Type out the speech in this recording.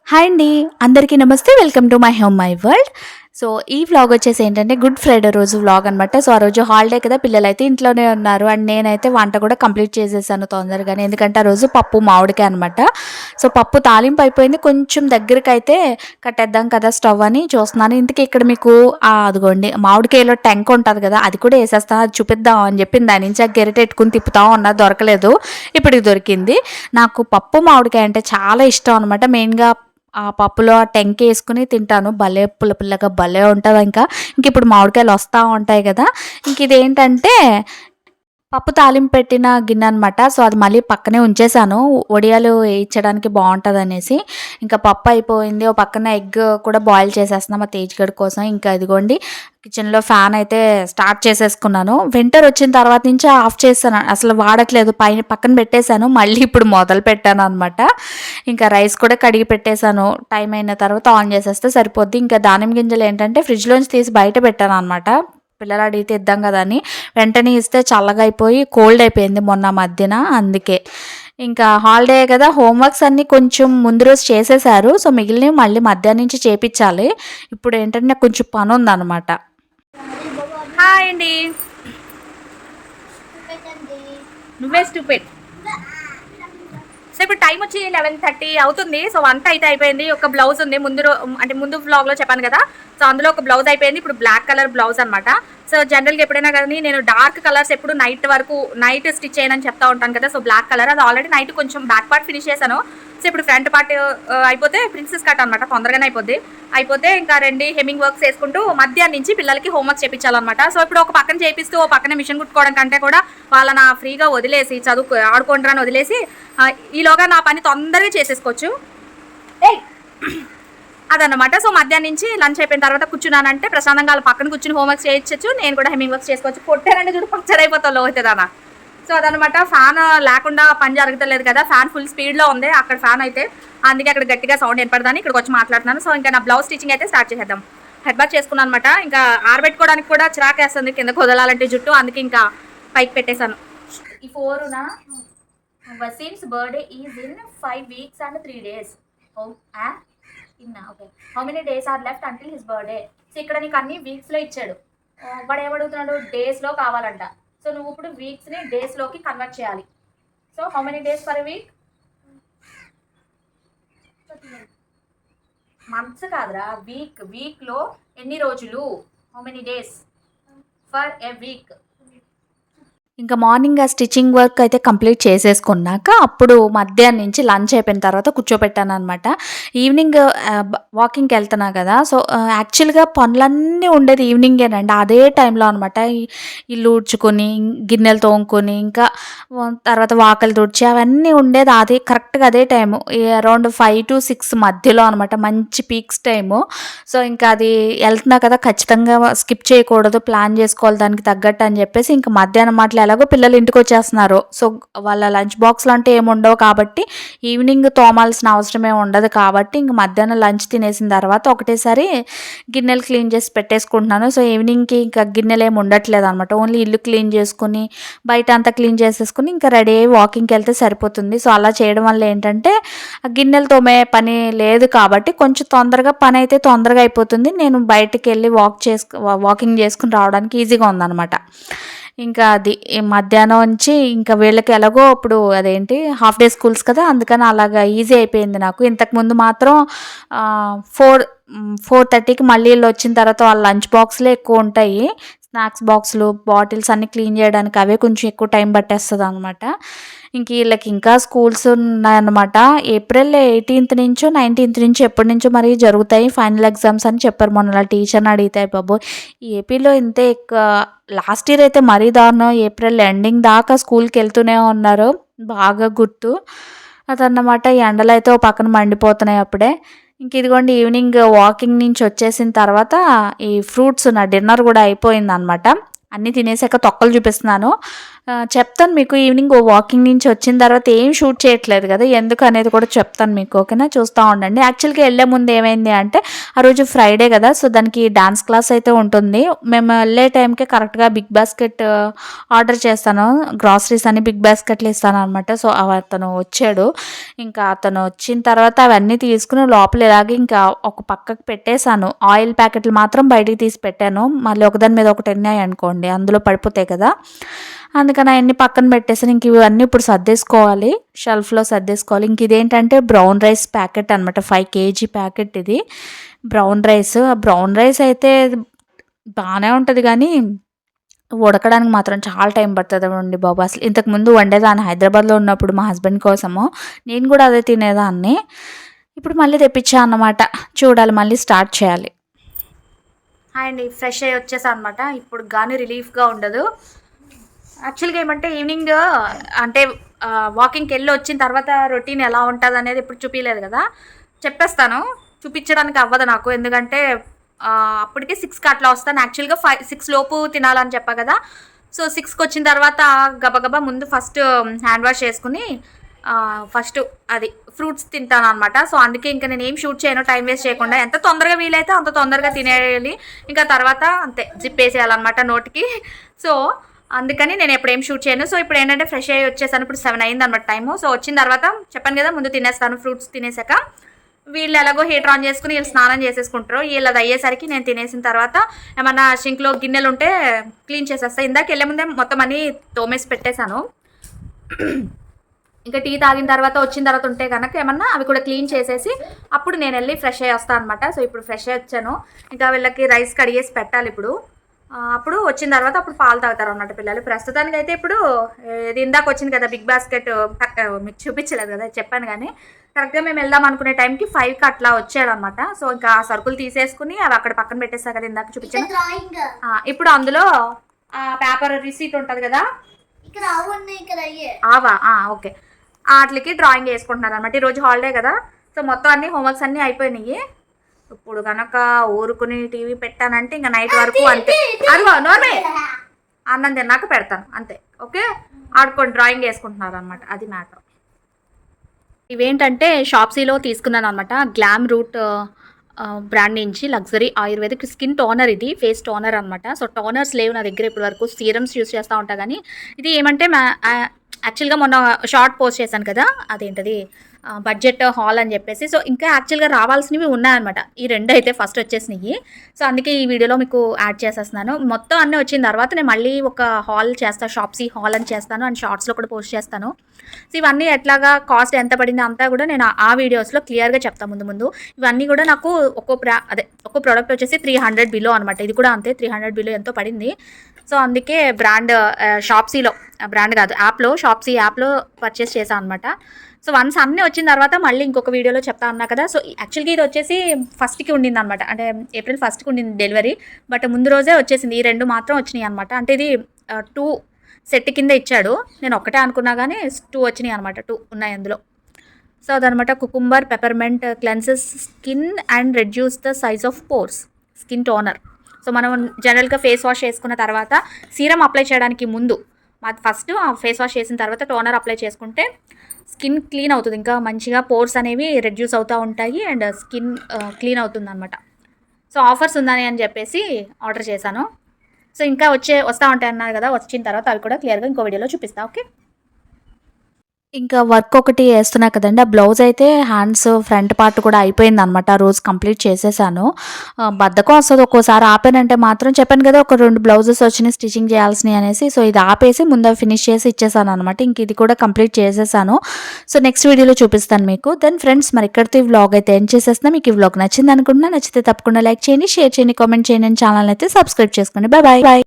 Hi అండి. అందరికీ నమస్తే. Welcome to my home my world. So, ఈ వ్లాగ్ వచ్చేసి ఏంటంటే గుడ్ ఫ్రైడే రోజు వ్లాగ్ అనమాట. సో, ఆ రోజు హాలిడే కదా, పిల్లలైతే ఇంట్లోనే ఉన్నారు. అండ్ నేనైతే వంట కూడా కంప్లీట్ చేసేసాను తొందరగానే. ఎందుకంటే ఆ రోజు పప్పు మామిడికాయ అనమాట. సో, పప్పు తాలింపు అయిపోయింది. కొంచెం దగ్గరకైతే కట్టేద్దాం కదా స్టవ్ అని చూస్తున్నాను. ఇంతకీ ఇక్కడ మీకు అదిగోండి మామిడికాయలో టెంక ఉంటుంది కదా, అది కూడా వేసేస్తాను. అది చూపిద్దాం అని చెప్పి దాని నుంచి ఆ గెరిట ఎట్టుకుని తిప్పుతా ఉన్నా, దొరకలేదు. ఇప్పటికి దొరికింది. నాకు పప్పు మామిడికాయ అంటే చాలా ఇష్టం అనమాట. మెయిన్గా ఆ పప్పులో ఆ టెంకేసుకుని తింటాను. భలే పుల్ల పుల్లగా భలే ఉంటది ఇంకా. ఇంకిప్పుడు మామిడికాయలు వస్తా ఉంటాయి గదా! ఇంకిదేంటంటే పప్పు తాలింపు పెట్టిన గిన్నె అనమాట. సో, అది మళ్ళీ పక్కనే ఉంచేసాను. వడియాలు ఏయించడానికి బావుంటదనేసి. ఇంకా పప్పు అయిపోయింది. ఓ పక్కన ఎగ్ కూడా బాయిల్ చేసేస్తున్నా మా తేజ్‌గడ్ కోసం. ఇంకా ఇదిగోండి కిచెన్‌లో ఫ్యాన్ అయితే స్టార్ట్ చేసేసుకున్నాను. వింటర్ వచ్చిన తర్వాత నుంచి ఆఫ్ చేశాను. అసలు వాడట్లేదు. పక్కన పెట్టేశాను. మళ్ళీ ఇప్పుడు మొదలు పెట్టాననమాట. ఇంకా రైస్ కూడా కడిగి పెట్టేశాను. టైం అయిన తర్వాత ఆన్ చేసేస్తే సరిపోద్ది. ఇంకా దానిమ్మ గింజలు ఏంటంటే ఫ్రిడ్జ్‌లోంచి తీసి బయట పెట్టాననమాట. పిల్లలు అడిగితే ఇద్దాం కదా అని. వెంటనే ఇస్తే చల్లగా అయిపోయి కోల్డ్ అయిపోయింది మొన్న మధ్యన. అందుకే ఇంకా హాలిడే కదా, హోంవర్క్స్ అన్నీ కొంచెం ముందు రోజు చేసేసారు. సో, మిగిలినవి మళ్ళీ మధ్యాహ్నం నుంచి చేపిచ్చాలి. ఇప్పుడు ఏంటంటే నాకు కొంచెం పని ఉందన్నమాట. హాయ్ అండి. నువ్వే స్టూపిడ్. సో, ఇప్పుడు టైం వచ్చి 11:30 అవుతుంది. సో, వంట అయితే అయిపోయింది. ఒక బ్లౌజ్ ఉంది అంటే ముందు వ్లాగ్లో చెప్పాను కదా. సో, అందులో ఒక బ్లౌజ్ అయిపోయింది. ఇప్పుడు బ్లాక్ కలర్ బ్లౌజ్ అనమాట. సో, జనరల్గా ఎప్పుడైనా కానీ నేను డార్క్ కలర్స్ ఎప్పుడు నైట్ స్టిచ్ చేయనని చెప్తా ఉంటాను కదా. సో, బ్లాక్ కలర్ అది ఆల్రెడీ నైట్ కొంచెం బ్యాక్ పార్ట్ ఫినిష్ చేశాను. సో, ఇప్పుడు ఫ్రంట్ పార్ట్ అయిపోతే ప్రిన్సెస్ కట్ అనమాట. తొందరగానే అయిపోతే ఇంకా రెండు హెమ్మింగ్ వర్క్స్ వేసుకుంటూ మధ్యాహ్నం నుంచి పిల్లలకి హోంవర్క్ చేయించాలన్నమాట. సో, ఇప్పుడు ఒక పక్కన చేపిస్తూ ఓ పక్కన మిషన్ కుట్టుకోవడం కంటే కూడా వాళ్ళని ఫ్రీగా వదిలేసి ఆడుకుంటారని వదిలేసి ఈలోగా నా పని తొందరగా చేసేసుకోవచ్చు. అదనమాట. సో, మధ్యాహ్నం నుంచి లంచ్ అయిపోయిన తర్వాత కూర్చున్నానంటే ప్రశాంతంగా వాళ్ళ పక్కన కూర్చుని హోంవర్క్ చేయొచ్చు. నేను కూడా హెమ్మింగ్ వర్క్స్ చేసుకోవచ్చు. కొట్టారంటే చూడు పచ్చడి అయిపోతాలో అవుతుందన్న. సో, అదనమాట. ఫ్యాన్ లేకుండా పని జరుగుతలేదు కదా. ఫ్యాన్ ఫుల్ స్పీడ్లో ఉంది అక్కడ ఫ్యాన్ అయితే. అందుకే అక్కడ గట్టిగా సౌండ్ ఏర్పడదని ఇక్కడికి వచ్చి మాట్లాడుతున్నాను. సో, ఇంకా నా బ్లౌజ్ స్టిచ్చింగ్ అయితే స్టార్ట్ చేసేద్దాం. హెడ్ బాత్ చేసుకున్నాను అనమాట. ఇంకా ఆరబెట్టుకోవడానికి కూడా చిరాకేస్తుంది కిందకు వదలాలంటే జుట్టు. అందుకే ఇంకా పైకి పెట్టేశాను. ఈ 4న Waseem's birthday is in 5 weeks and 3 days. Okay. How many days are left until his birthday. So, ఇక్కడ నీకు అన్ని వీక్స్లో ఇచ్చాడు. వాడు ఏమడుగుతున్నాడు, డేస్లో కావాలంట. సో, నువ్వు ఇప్పుడు వీక్స్ని డేస్లోకి కన్వర్ట్ చేయాలి. So, how many days for a week? Months కాదురా, వీక్లో ఎన్ని రోజులు, how many days for a week. ఇంకా మార్నింగ్ ఆ స్టిచ్చింగ్ వర్క్ అయితే కంప్లీట్ చేసేసుకున్నాక అప్పుడు మధ్యాహ్నం నుంచి లంచ్ అయిపోయిన తర్వాత కూర్చోపెట్టాను అనమాట. ఈవినింగ్ వాకింగ్కి వెళ్తున్నా కదా. సో, యాక్చువల్గా పనులన్నీ ఉండేది ఈవినింగేనండి. అదే టైంలో అనమాట. ఇల్లు ఊడ్చుకొని గిన్నెలు తోముకొని ఇంకా తర్వాత వాకలు తుడిచి అవన్నీ ఉండేది అదే కరెక్ట్గా అదే టైము. అరౌండ్ 5 to 6 మధ్యలో అనమాట. మంచి పీక్స్ టైము. సో, ఇంకా అది వెళ్తున్నా కదా, ఖచ్చితంగా స్కిప్ చేయకూడదు, ప్లాన్ చేసుకోవాలి దానికి తగ్గట్టు అని చెప్పేసి ఇంకా మధ్యాహ్నం మాటలు ఎలాగో పిల్లలు ఇంటికి వచ్చేస్తున్నారు. సో, వాళ్ళ లంచ్ బాక్స్లు అంటే ఏముండవు కాబట్టి ఈవినింగ్ తోమాల్సిన అవసరమే ఉండదు కాబట్టి ఇంక మధ్యాహ్నం లంచ్ తినేసిన తర్వాత ఒకటేసారి గిన్నెలు క్లీన్ చేసి పెట్టేసుకుంటున్నాను. సో, ఈవినింగ్కి ఇంకా గిన్నెలు ఏమి ఉండట్లేదు అనమాట. ఓన్లీ ఇల్లు క్లీన్ చేసుకుని బయట అంతా క్లీన్ చేసేసుకుని ఇంకా రెడీ అయ్యి వాకింగ్కి వెళ్తే సరిపోతుంది. సో, అలా చేయడం వల్ల ఏంటంటే ఆ గిన్నెలు తోమే పని లేదు కాబట్టి కొంచెం తొందరగా పని అయితే తొందరగా అయిపోతుంది. నేను బయటికి వెళ్ళి వాకింగ్ చేసుకుని రావడానికి ఈజీగా ఉందన్నమాట. ఇంకా అది మధ్యాహ్నం నుంచి ఇంకా వీళ్ళకి ఎలాగో ఇప్పుడు అదేంటి హాఫ్ డే స్కూల్స్ కదా, అందుకని అలాగా ఈజీ అయిపోయింది నాకు. ఇంతకుముందు మాత్రం 4:30కి మళ్ళీ వీళ్ళు వచ్చిన తర్వాత వాళ్ళ లంచ్ బాక్స్లే ఎక్కువ ఉంటాయి. స్నాక్స్ బాక్సులు, బాటిల్స్ అన్నీ క్లీన్ చేయడానికి అవే కొంచెం ఎక్కువ టైం పట్టేస్తుంది అనమాట. ఇంక వీళ్ళకి ఇంకా స్కూల్స్ ఉన్నాయన్నమాట. ఏప్రిల్ 18th నుంచో 19th నుంచి ఎప్పటి నుంచో మరి జరుగుతాయి ఫైనల్ ఎగ్జామ్స్ అని చెప్పారు. మొన్న టీచర్ని అడిగితే బాబు ఏపీలో ఇంతే లాస్ట్ ఇయర్ అయితే మరీ దారుణం. ఏప్రిల్ ఎండింగ్ దాకా స్కూల్కి వెళ్తూనే ఉన్నారు. బాగా గుర్తు అదన్నమాట. ఈ ఎండలు అయితే ఓ పక్కన మండిపోతున్నాయి అప్పుడే. ఇంక ఇదిగోండి ఈవినింగ్ వాకింగ్ నుంచి వచ్చేసిన తర్వాత ఈ ఫ్రూట్స్ నా డిన్నర్ కూడా అయిపోయిందనమాట. అన్నీ తినేసాక తొక్కలు చూపిస్తున్నాను. చెప్తాను మీకు ఈవినింగ్ వాకింగ్ నుంచి వచ్చిన తర్వాత ఏం షూట్ చేయట్లేదు కదా ఎందుకు అనేది కూడా చెప్తాను మీకు, ఓకేనా? చూస్తూ ఉండండి. యాక్చువల్గా వెళ్ళే ముందు ఏమైంది అంటే ఆ రోజు ఫ్రైడే కదా, సో దానికి డాన్స్ క్లాస్ అయితే ఉంటుంది. మేము వెళ్ళే టైంకి కరెక్ట్గా బిగ్ బాస్కెట్ ఆర్డర్ చేస్తాను, గ్రాసరీస్ అని బిగ్ బాస్కెట్లు ఇస్తాను అనమాట. సో అతను వచ్చాడు, ఇంకా అతను వచ్చిన తర్వాత అవన్నీ తీసుకుని లోపల ఇలాగే ఇంకా ఒక పక్కకు పెట్టేశాను. ఆయిల్ ప్యాకెట్లు మాత్రం బయటికి తీసి పెట్టాను, మళ్ళీ ఒకదాని మీద ఒకటి ఉన్నాయి అనుకోండి అందులో పడిపోతాయి కదా, అందుకని అవన్నీ పక్కన పెట్టేసాను. ఇంక ఇవన్నీ ఇప్పుడు సర్దేసుకోవాలి, షెల్ఫ్లో సర్దేసుకోవాలి. ఇంక ఇదేంటంటే బ్రౌన్ రైస్ ప్యాకెట్ అనమాట, 5 kg ప్యాకెట్ ఇది బ్రౌన్ రైస్. బ్రౌన్ రైస్ అయితే బాగానే ఉంటుంది కానీ ఉడకడానికి మాత్రం చాలా టైం పడుతుంది అండి బాబు. అసలు ఇంతకుముందు వండేదాన్ని హైదరాబాద్లో ఉన్నప్పుడు మా హస్బెండ్ కోసము, నేను కూడా అదే తినేదాన్ని. ఇప్పుడు మళ్ళీ తెప్పించా అన్నమాట, చూడాలి మళ్ళీ స్టార్ట్ చేయాలి. హాయ్ అండి, ఫ్రెష్ అయ్యి వచ్చేసా అనమాట. ఇప్పుడు కానీ రిలీఫ్గా ఉండదు. యాక్చువల్గా ఏమంటే ఈవినింగ్ అంటే వాకింగ్కి వెళ్ళి వచ్చిన తర్వాత రొటీన్ ఎలా ఉంటుంది అనేది ఇప్పుడు చూపించలేదు కదా, చెప్పేస్తాను. చూపించడానికి అవ్వదు నాకు, ఎందుకంటే అప్పటికే 6కి అట్లా వస్తాను. యాక్చువల్గా 6 లోపు తినాలని చెప్పా కదా, సో 6కి వచ్చిన తర్వాత గబగబా ముందు ఫస్ట్ హ్యాండ్ వాష్ చేసుకుని ఫస్ట్ అది ఫ్రూట్స్ తింటాను అనమాట. సో అందుకే ఇంకా నేను ఏం షూట్ చేయను, టైం వేస్ట్ చేయకుండా ఎంత తొందరగా వీలైతే అంత తొందరగా తినేయాలి. ఇంకా తర్వాత అంతే జిప్ వేసేయాలన్నమాట నోటికి. సో అందుకని నేను ఎప్పుడు ఏం షూట్ చేయను. సో ఇప్పుడు ఏంటంటే ఫ్రెష్ అయ్యి వచ్చేసాను, ఇప్పుడు 7 అయింది అనమాట టైము. సో వచ్చిన తర్వాత చెప్పాను కదా ముందు తినేస్తాను, ఫ్రూట్స్ తినేసాక వీళ్ళు ఎలాగో హీటర్ ఆన్ చేసుకుని వీళ్ళు స్నానం చేసేసుకుంటారు. వీళ్ళు అది అయ్యేసరికి నేను తినేసిన తర్వాత ఏమన్నా షింక్లో గిన్నెలు ఉంటే క్లీన్ చేసేస్తాను. ఇందాక వెళ్ళే ముందే మొత్తం అన్నీ తోమేసి పెట్టేశాను. ఇంకా టీ తాగిన తర్వాత వచ్చిన తర్వాత ఉంటే కనుక ఏమన్నా అవి కూడా క్లీన్ చేసేసి అప్పుడు నేను వెళ్ళి ఫ్రెష్ అయ్యి వస్తాను అనమాట. సో ఇప్పుడు ఫ్రెష్ అయ్యి వచ్చాను, ఇంకా వీళ్ళకి రైస్ కడిగేసి పెట్టాలి ఇప్పుడు. అప్పుడు వచ్చిన తర్వాత అప్పుడు పాలు తాగుతారు అన్నమాట పిల్లలు. ప్రస్తుతానికి అయితే ఇప్పుడు ఇది ఇందాక వచ్చింది కదా బిగ్ బాస్కెట్, మీకు చూపించలేదు కదా చెప్పాను, కానీ కరెక్ట్గా మేము వెళ్దాం అనుకునే టైంకి 5కి అట్లా వచ్చాడనమాట. సో ఇంకా సరుకులు తీసేసుకుని అవి అక్కడ పక్కన పెట్టేసా కదా ఇందాక చూపించాను. ఇప్పుడు అందులో పేపర్ రిసీట్ ఉంటుంది కదా, ఆవా ఓకే, వాటికి డ్రాయింగ్ వేసుకుంటున్నారు అనమాట. ఈరోజు హాలిడే కదా, సో మొత్తం అన్ని హోంవర్క్స్ అన్నీ అయిపోయినాయి. ఇప్పుడు కనుక ఊరుకుని టీవీ పెట్టానంటే ఇంకా నైట్ వరకు అంతే. అదిగో నోర్మే, అన్నం తిన్నాక పెడతాను అంతే, ఓకే? ఆడుకొని డ్రాయింగ్ వేసుకుంటున్నారు అనమాట, అది మ్యాటర్. ఇవేంటంటే షాప్సీలో తీసుకున్నాను అనమాట, గ్లామ్ రూట్ బ్రాండ్ నుంచి లగ్జరీ ఆయుర్వేదిక్ స్కిన్ టోనర్, ఇది ఫేస్ టోనర్ అనమాట. సో టోనర్స్ లేవు నా దగ్గర ఇప్పటి వరకు, సీరమ్స్ యూస్ చేస్తూ ఉంటా. కానీ ఇది ఏమంటే యాక్చువల్గా మొన్న షార్ట్ పోస్ట్ చేశాను కదా, అదేంటది బడ్జెట్ హాల్ అని చెప్పేసి. సో ఇంకా యాక్చువల్గా రావాల్సినవి ఉన్నాయన్నమాట, ఈ 2 అయితే ఫస్ట్ వచ్చేసినాయి. సో అందుకే ఈ వీడియోలో మీకు యాడ్ చేసేస్తున్నాను. మొత్తం అన్నీ వచ్చిన తర్వాత నేను మళ్ళీ ఒక హాల్ చేస్తాను, షాప్సీ హాల్ అని చేస్తాను, అండ్ షార్ట్స్లో కూడా పోస్ట్ చేస్తాను. సో ఇవన్నీ ఎట్లాగా కాస్ట్ ఎంత పడింది అంతా కూడా నేను ఆ వీడియోస్లో క్లియర్గా చెప్తాను ముందు. ఇవన్నీ కూడా నాకు ఒక్కో ప్రోడక్ట్ వచ్చేసి 300 బిలో అనమాట. ఇది కూడా అంతే, 300 బిలో ఎంతో పడింది. సో అందుకే బ్రాండ్ షాప్సీలో, బ్రాండ్ కాదు యాప్లో, షాప్సీ యాప్లో పర్చేస్ చేశాను అనమాట. సో వన్స్ అన్నీ వచ్చిన తర్వాత మళ్ళీ ఇంకొక వీడియోలో చెప్తా అన్నా కదా. సో యాక్చువల్గా ఇది వచ్చేసి 1కి ఉండింది అనమాట, అంటే ఏప్రిల్ 1కి ఉండింది డెలివరీ, బట్ ముందు రోజే వచ్చేసింది. ఈ 2 మాత్రం వచ్చినాయి అనమాట. అంటే ఇది 2 సెట్ కింద ఇచ్చాడు, నేను ఒకటే అనుకున్నా కానీ 2 వచ్చినాయి అనమాట, 2 ఉన్నాయి అందులో. సో అదనమాట, cucumber peppermint cleanses skin and reduce the size of pores skin toner. So మనం జనరల్గా ఫేస్ వాష్ చేసుకున్న తర్వాత సీరం అప్లై చేయడానికి ముందు ఫస్ట్ ఫేస్ వాష్ చేసిన తర్వాత టోనర్ అప్లై చేసుకుంటే స్కిన్ క్లీన్ అవుతుంది, ఇంకా మంచిగా పోర్స్ అనేవి రెడ్యూస్ అవుతూ ఉంటాయి అండ్ స్కిన్ క్లీన్ అవుతుంది అనమాట. సో ఆఫర్స్ ఉందని అని చెప్పేసి ఆర్డర్ చేశాను. సో ఇంకా వస్తూ ఉంటాయి అన్నారు కదా, వచ్చిన తర్వాత అవి కూడా క్లియర్గా ఇంకో వీడియోలో చూపిస్తా, ఓకే? ఇంకా వర్క్ ఒకటి వేస్తున్నా కదండి, ఆ బ్లౌజ్ అయితే హ్యాండ్స్ ఫ్రంట్ పార్ట్ కూడా అయిపోయింది అనమాట, ఆ రోజు కంప్లీట్ చేసేసాను. బద్ధకం వస్తుంది ఒక్కోసారి, ఆపానంటే మాత్రం చెప్పాను కదా ఒక 2 బ్లౌజెస్ వచ్చినాయి స్టిచ్చింగ్ చేయాల్సినవి అనేసి. సో ఇది ఆపేసి ముందు ఫినిష్ చేసి ఇచ్చేసాను అనమాట. ఇంక ఇది కూడా కంప్లీట్ చేసేసాను. సో నెక్స్ట్ వీడియోలో చూపిస్తాను మీకు. దెన్ ఫ్రెండ్స్, మరి ఇక్కడితో ఈ వ్లాగ్ అయితే ఎండ్ చేసేస్తున్నా. మీకు ఈ వ్లాగ్ నచ్చింది అనుకుంటున్నా, నచ్చితే తప్పకుండా లైక్ చేయండి, షేర్ చేయండి, కామెంట్ చేయండి, ఛానల్ అయితే సబ్స్క్రైబ్ చేసుకోండి. Bye bye.